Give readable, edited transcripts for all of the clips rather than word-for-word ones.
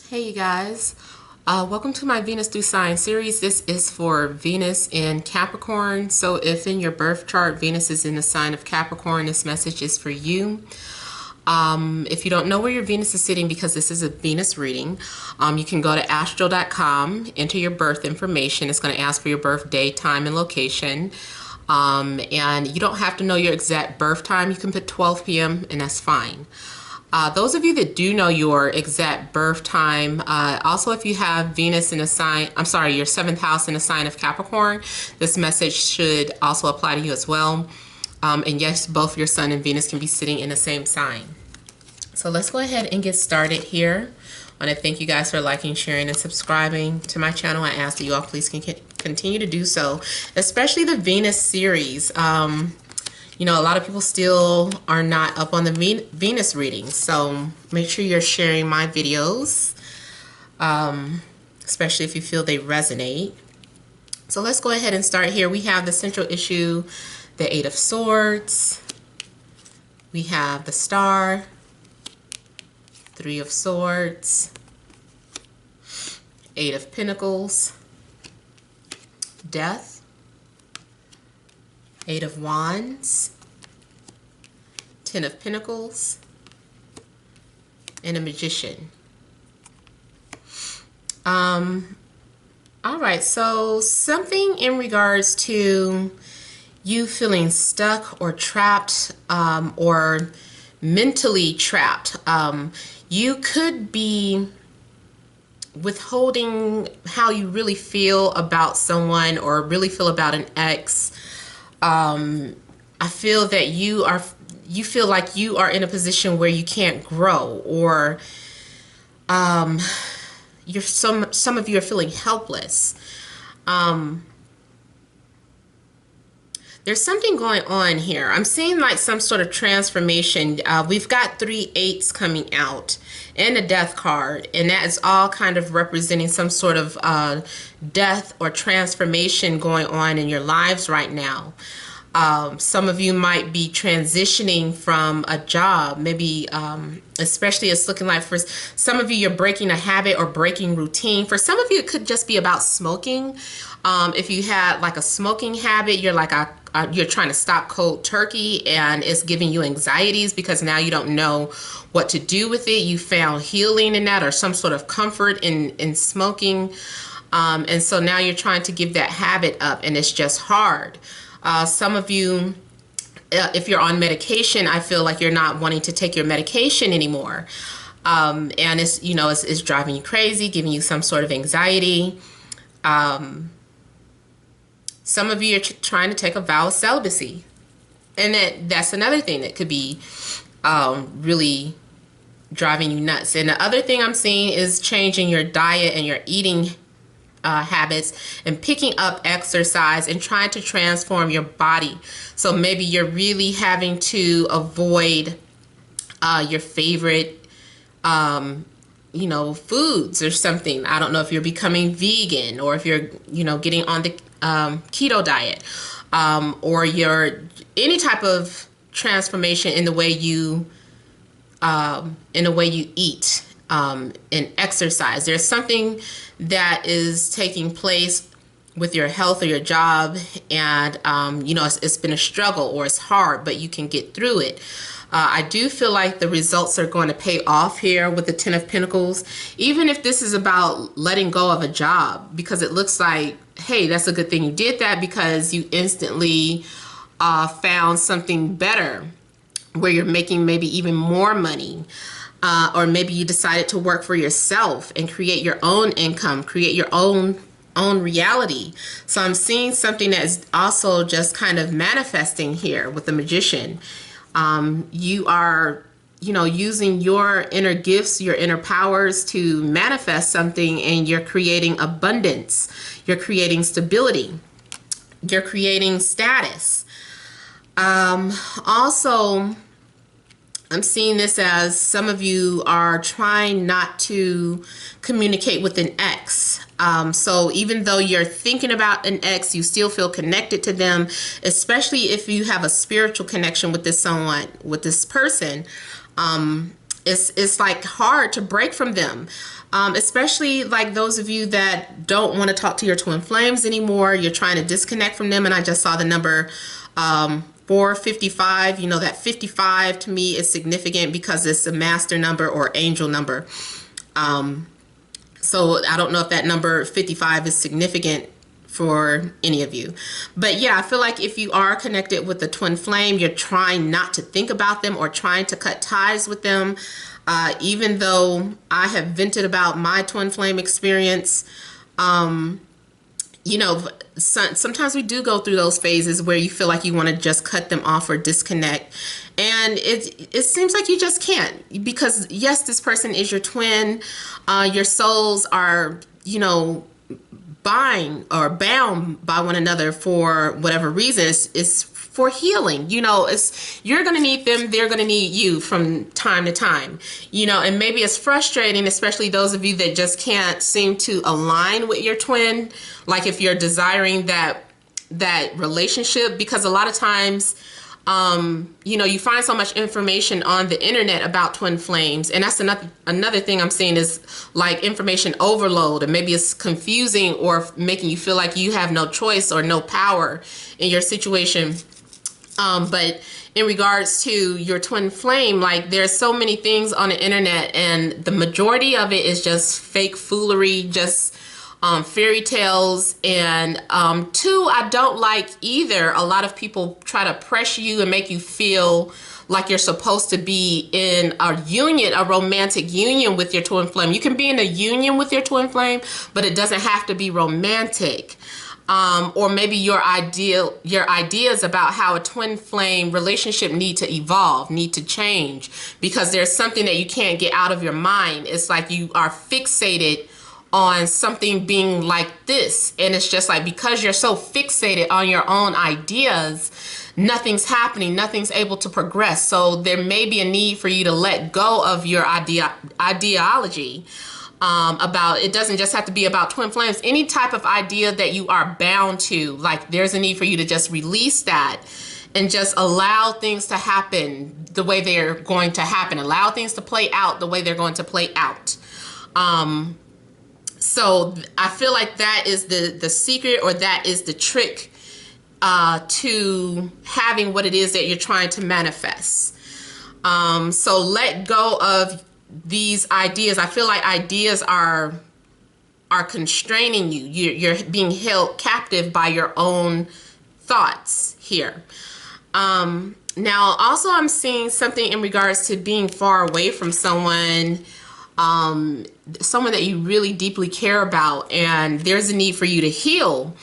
Hey you guys, welcome to my Venus through Sign series. This is for Venus in Capricorn. So if in your birth chart Venus is in the sign of Capricorn, this message is for you. If you don't know where your Venus is sitting, because this is a Venus reading, you can go to astro.com, enter your birth information. It's going to ask for your birth day, time, and location. And you don't have to know your exact birth time. You can put 12 p.m. and that's fine. Those of you that do know your exact birth time, also if you have Venus in a sign, your 7th house in a sign of Capricorn, this message should also apply to you as well. And yes, both your Sun and Venus can be sitting in the same sign. So let's go ahead and get started here. I want to thank you guys for liking, sharing, and subscribing to my channel. I ask that you all please continue to do so, especially the Venus series. You know, a lot of people still are not up on the Venus readings, so make sure you're sharing my videos, especially if you feel they resonate. So let's go ahead and start here. We have the central issue, the 8 of Swords. We have the Star, 3 of Swords, 8 of Pentacles, Death, 8 of Wands, 10 of Pentacles, and a Magician. All right, so something in regards to you feeling stuck or trapped, or mentally trapped. You could be withholding how you really feel about someone or really feel about an ex. I feel that you feel like you are in a position where you can't grow, or some of you are feeling helpless. There's something going on here. I'm seeing like some sort of transformation. We've got 3 8s coming out and a Death card, and that is all kind of representing some sort of death or transformation going on in your lives right now. Some of you might be transitioning from a job, maybe especially it's looking like for some of you you're breaking a habit or breaking routine. For some of you it could just be about smoking. If you had like a smoking habit, you're like you're trying to stop cold turkey, and it's giving you anxieties because now you don't know what to do with it. You found healing in that or some sort of comfort in smoking, and so now you're trying to give that habit up, and it's just hard. Some of you, if you're on medication, I feel like you're not wanting to take your medication anymore, and it's, you know, it's driving you crazy, giving you some sort of anxiety. Some of you are trying to take a vow of celibacy, and that's another thing that could be really driving you nuts. And the other thing I'm seeing is changing your diet and your eating habits, and picking up exercise and trying to transform your body. So maybe you're really having to avoid your favorite you know, foods or something. I don't know if you're becoming vegan, or if you're, you know, getting on the keto diet, or you're any type of transformation in the way you eat and exercise. There's something that is taking place with your health or your job, and you know, it's been a struggle or it's hard, but you can get through it. I do feel like the results are going to pay off here with the 10 of Pentacles, even if this is about letting go of a job, because it looks like, hey, that's a good thing you did that, because you instantly found something better where you're making maybe even more money. Or maybe you decided to work for yourself and create your own income, create your own reality. So I'm seeing something that is also just kind of manifesting here with the Magician. You are, you know, using your inner gifts, your inner powers to manifest something, and you're creating abundance. You're creating stability. You're creating status. Also, I'm seeing this as some of you are trying not to communicate with an ex. So even though you're thinking about an ex, you still feel connected to them, especially if you have a spiritual connection with this person. it's like hard to break from them. Especially like those of you that don't want to talk to your twin flames anymore. You're trying to disconnect from them. And I just saw the number 455. You know, that 55 to me is significant because it's a master number or angel number. So I don't know if that number 55 is significant for any of you. But yeah, I feel like if you are connected with the twin flame, you're trying not to think about them or trying to cut ties with them. Even though I have vented about my twin flame experience, you know, sometimes we do go through those phases where you feel like you want to just cut them off or disconnect. And it seems like you just can't, because yes, this person is your twin. Your souls are, you know, bind or bound by one another for whatever reason. It's for healing. You know, you're going to need them. They're going to need you from time to time, you know, and maybe it's frustrating, especially those of you that just can't seem to align with your twin. Like if you're desiring that relationship, because a lot of times, you know, you find so much information on the internet about twin flames, and that's another thing I'm seeing is like information overload, and maybe it's confusing or making you feel like you have no choice or no power in your situation. But in regards to your twin flame, like there's so many things on the internet, and the majority of it is just fake foolery, just fairy tales. And two, I don't like either. A lot of people try to pressure you and make you feel like you're supposed to be in a union, a romantic union with your twin flame. You can be in a union with your twin flame, but it doesn't have to be romantic. Or maybe your ideas about how a twin flame relationship need to evolve, need to change, because there's something that you can't get out of your mind. It's like you are fixated on something being like this, and it's just like, because you're so fixated on your own ideas, nothing's happening, nothing's able to progress. So there may be a need for you to let go of your ideology. About, it doesn't just have to be about twin flames, any type of idea that you are bound to, like there's a need for you to just release that and just allow things to happen the way they're going to happen, allow things to play out the way they're going to play out. So I feel like that is the secret, or that is the trick to having what it is that you're trying to manifest. So let go of these ideas. I feel like ideas are constraining you. You're being held captive by your own thoughts here. Now, also I'm seeing something in regards to being far away from someone, someone that you really deeply care about, and there's a need for you to heal.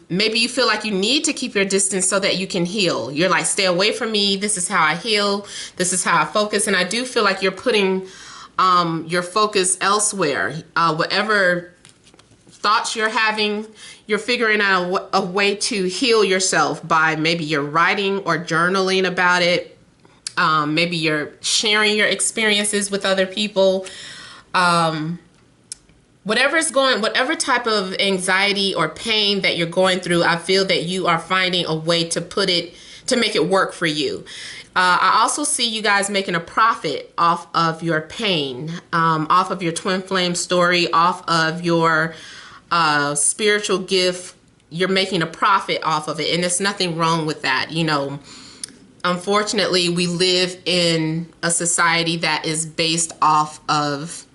Maybe you feel like you need to keep your distance so that you can heal. You're like, stay away from me. This is how I heal. This is how I focus. And I do feel like you're putting your focus elsewhere. Whatever thoughts you're having, you're figuring out a way to heal yourself by maybe you're writing or journaling about it. Maybe you're sharing your experiences with other people. Whatever type of anxiety or pain that you're going through, I feel that you are finding a way to make it work for you. I also see you guys making a profit off of your pain, off of your twin flame story, off of your spiritual gift. You're making a profit off of it, and there's nothing wrong with that. You know, unfortunately, we live in a society that is based off of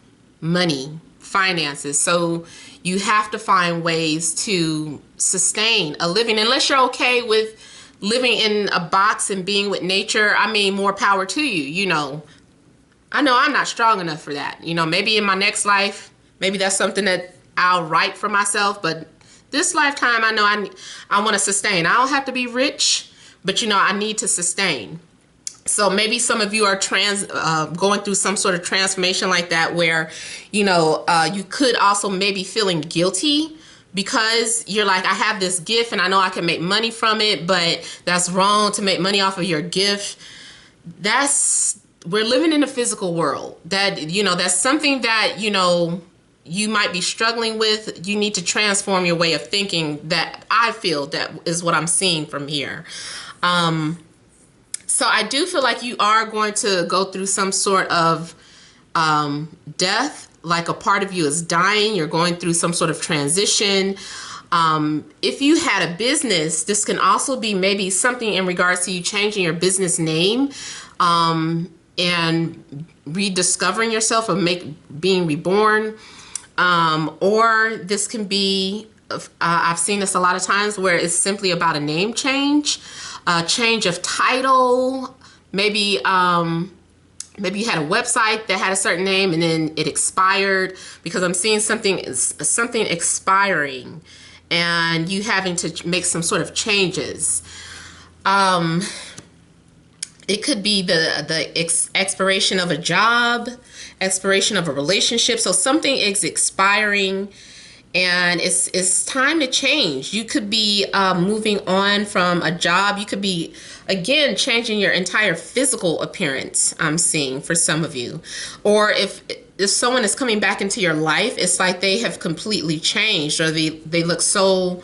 money, finances. So you have to find ways to sustain a living, unless you're okay with living in a box and being with nature. I mean, more power to you. You know I'm not strong enough for that. You know, maybe in my next life, maybe that's something that I'll write for myself. But this lifetime, I know I want to sustain. I don't have to be rich, but you know, I need to sustain. So maybe some of you are going through some sort of transformation like that, where, you know, you could also maybe feeling guilty because you're like, I have this gift and I know I can make money from it, but that's wrong to make money off of your gift. We're living in a physical world. That, you know, that's something that, you know, you might be struggling with. You need to transform your way of thinking. That I feel that is what I'm seeing from here. So I do feel like you are going to go through some sort of death, like a part of you is dying. You're going through some sort of transition. If you had a business, this can also be maybe something in regards to you changing your business name and rediscovering yourself or being reborn. Or this can be, I've seen this a lot of times where it's simply about a name change, a change of title. Maybe maybe you had a website that had a certain name and then it expired, because I'm seeing something expiring and you having to make some sort of changes. It could be the expiration of a job, expiration of a relationship. So something is expiring and it's time to change. You could be moving on from a job. You could be, again, changing your entire physical appearance, I'm seeing, for some of you. Or if someone is coming back into your life, it's like they have completely changed, or they look so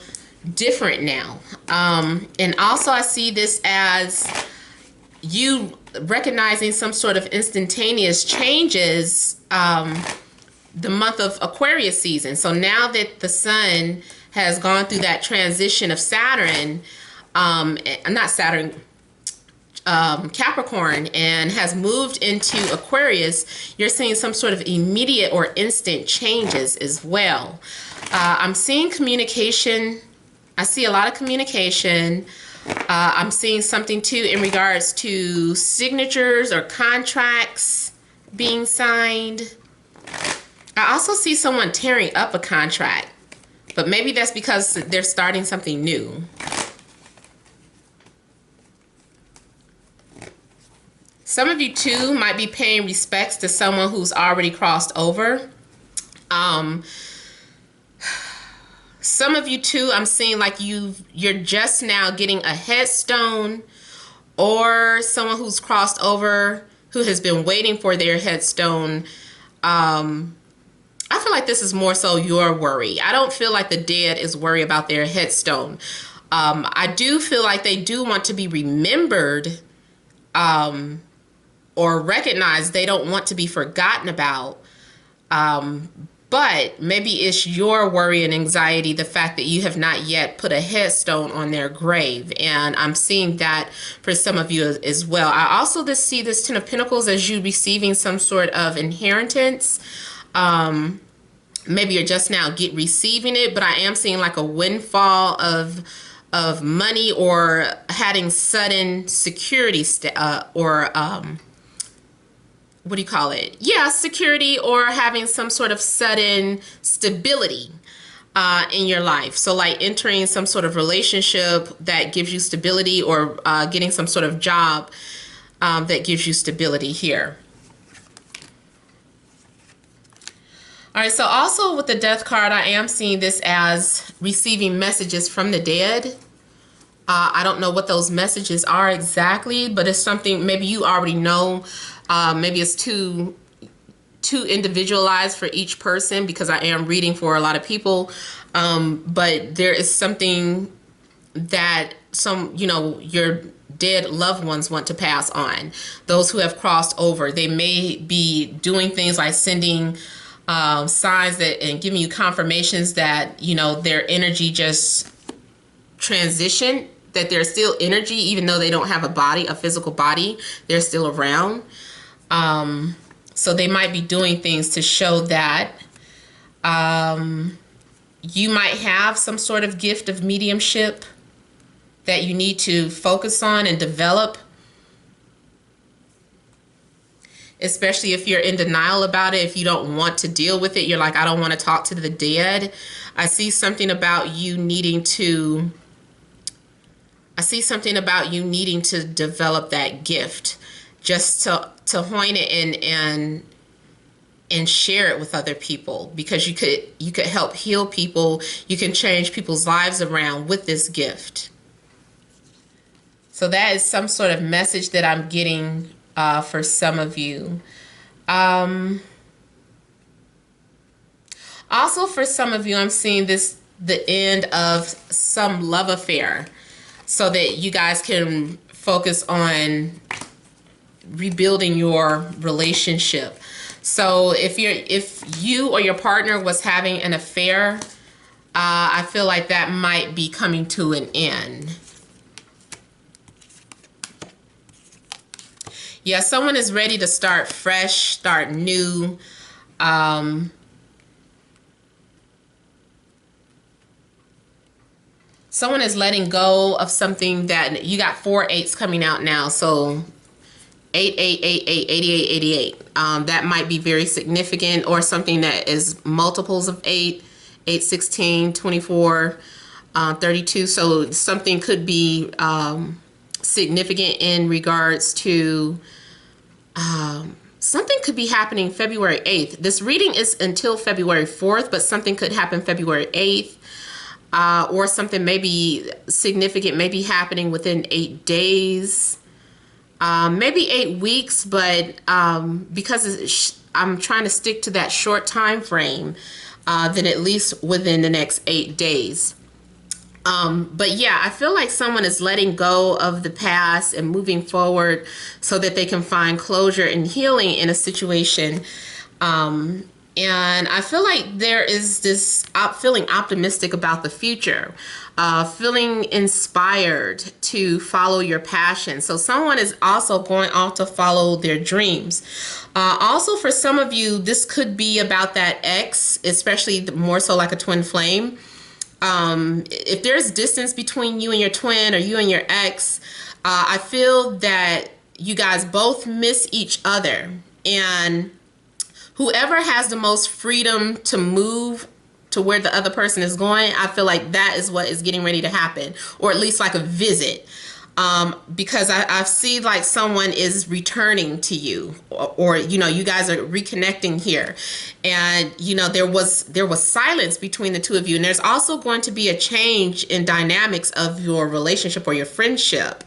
different now. And also I see this as you recognizing some sort of instantaneous changes the month of Aquarius season. So now that the sun has gone through that transition of Saturn, not Saturn, Capricorn, and has moved into Aquarius, you're seeing some sort of immediate or instant changes as well. I'm seeing communication. I see a lot of communication. I'm seeing something too in regards to signatures or contracts being signed. I also see someone tearing up a contract, but maybe that's because they're starting something new. Some of you too might be paying respects to someone who's already crossed over. Some of you too, I'm seeing like you're just now getting a headstone, or someone who's crossed over who has been waiting for their headstone. I feel like this is more so your worry. I don't feel like the dead is worried about their headstone. I do feel like they do want to be remembered or recognized. They don't want to be forgotten about. But maybe it's your worry and anxiety, the fact that you have not yet put a headstone on their grave. And I'm seeing that for some of you as well. I also see this Ten of Pentacles as you receiving some sort of inheritance. Maybe you're just now receiving it, but I am seeing like a windfall of money, or having sudden security what do you call it? Yeah, security, or having some sort of sudden stability in your life. So like entering some sort of relationship that gives you stability, or getting some sort of job that gives you stability here. All right, so also with the Death card, I am seeing this as receiving messages from the dead. I don't know what those messages are exactly, but it's something maybe you already know. Maybe it's too individualized for each person, because I am reading for a lot of people. But there is something that your dead loved ones want to pass on. Those who have crossed over, they may be doing things like sending signs and giving you confirmations that, their energy just transitioned, that there's still energy, even though they don't have a physical body, they're still around. So they might be doing things to show that you might have some sort of gift of mediumship that you need to focus on and develop, especially if you're in denial about it. If you don't want to deal with it, you're like, I don't want to talk to the dead. I see something about you needing to develop that gift, just to hone it and share it with other people, because you could help heal people. You can change people's lives around with this gift. So that is some sort of message that I'm getting for some of you. Also for some of you, I'm seeing the end of some love affair, so that you guys can focus on rebuilding your relationship. So if you or your partner was having an affair, I feel like that might be coming to an end. Yeah, someone is ready to start fresh, start new. Someone is letting go of something that you got 4 8s coming out now. So 8, 8, 8, 8, 88, 88. That might be very significant, or something that is multiples of 8, 8, 16, 24, 32. So something could be significant in regards to something could be happening February 8th. This reading is until February 4th, but something could happen February 8th. Or something maybe significant, maybe happening within 8 days, maybe 8 weeks, but because I'm trying to stick to that short time frame, then at least within the next 8 days. But yeah, I feel like someone is letting go of the past and moving forward so that they can find closure and healing in a situation. And I feel like there is this feeling optimistic about the future, feeling inspired to follow your passion. So someone is also going off to follow their dreams. Also, for some of you, this could be about that ex, especially more so like a twin flame. If there's distance between you and your twin, or you and your ex, I feel that you guys both miss each other. And whoever has the most freedom to move to where the other person is going, I feel like that is what is getting ready to happen, or at least like a visit. Because I see like someone is returning to you, or you know, you guys are reconnecting here, and you know, there was silence between the two of you, and there's also going to be a change in dynamics of your relationship or your friendship.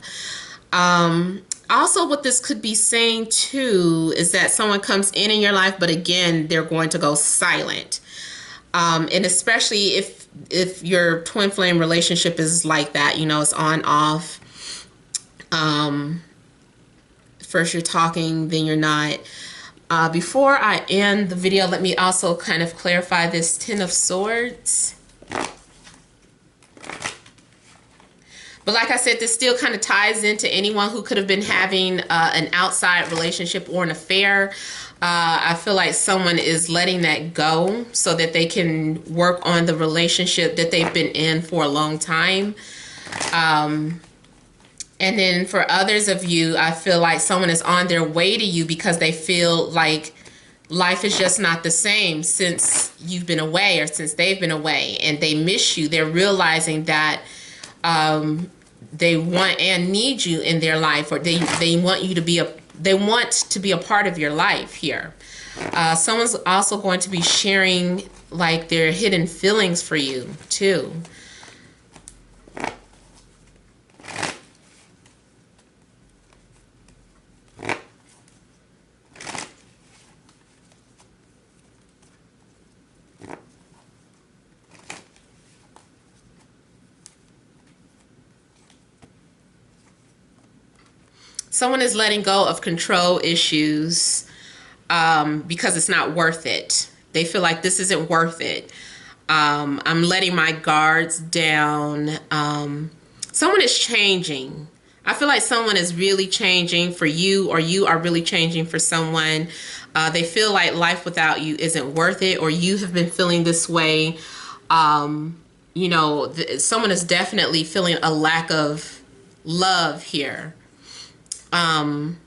Also, what this could be saying too is that someone comes in your life, but again, they're going to go silent. And especially if your twin flame relationship is like that, you know, it's on off. First you're talking, then you're not. Before I end the video, let me also kind of clarify this Ten of Swords. But like I said, this still kind of ties into anyone who could have been having an outside relationship or an affair. I feel like someone is letting that go so that they can work on the relationship that they've been in for a long time. And then for others of you, I feel like someone is on their way to you because they feel like life is just not the same since you've been away, or since they've been away, and they miss you. They're realizing that they want and need you in their life, or they want you to be a part of your life here. Someone's also going to be sharing like their hidden feelings for you too. Someone is letting go of control issues because it's not worth it. They feel like this isn't worth it. I'm letting my guards down. Someone is changing. I feel like someone is really changing for you, or you are really changing for someone. They feel like life without you isn't worth it, or you have been feeling this way. You know, someone is definitely feeling a lack of love here. And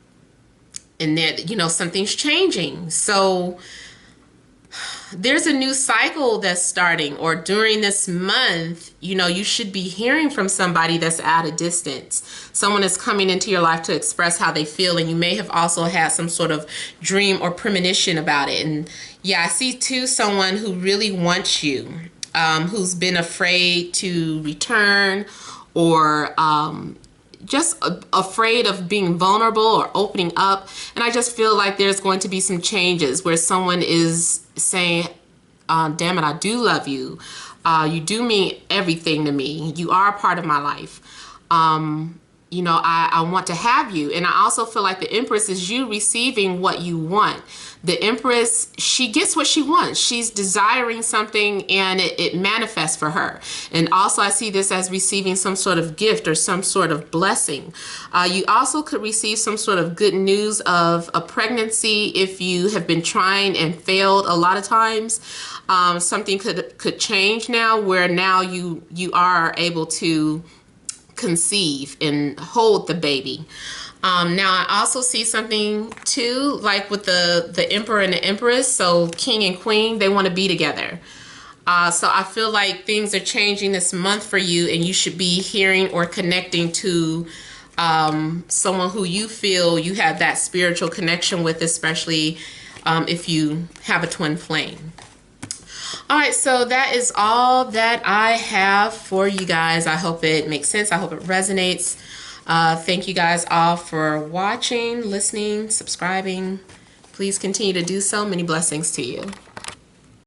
that, you know, something's changing. So there's a new cycle that's starting, or during this month, you know, you should be hearing from somebody that's at a distance. Someone is coming into your life to express how they feel, and you may have also had some sort of dream or premonition about it. And yeah, I see too someone who really wants you, who's been afraid to return, or just afraid of being vulnerable or opening up. And I just feel like there's going to be some changes where someone is saying, damn it, I do love you. You do mean everything to me. You are a part of my life. you know, I want to have you. And I also feel like the Empress is you receiving what you want. The Empress, she gets what she wants. She's desiring something and it manifests for her. And also I see this as receiving some sort of gift or some sort of blessing. You also could receive some sort of good news of a pregnancy if you have been trying and failed a lot of times. Something could change now, where now you are able to conceive and hold the baby. Now I also see something too, like with the Emperor and the Empress. So King and Queen, they want to be together. So I feel like things are changing this month for you, and you should be hearing or connecting to someone who you feel you have that spiritual connection with, especially if you have a twin flame. All right, so that is all that I have for you guys. I hope it makes sense. I hope it resonates. Thank you guys all for watching, listening, subscribing. Please continue to do so. Many blessings to you.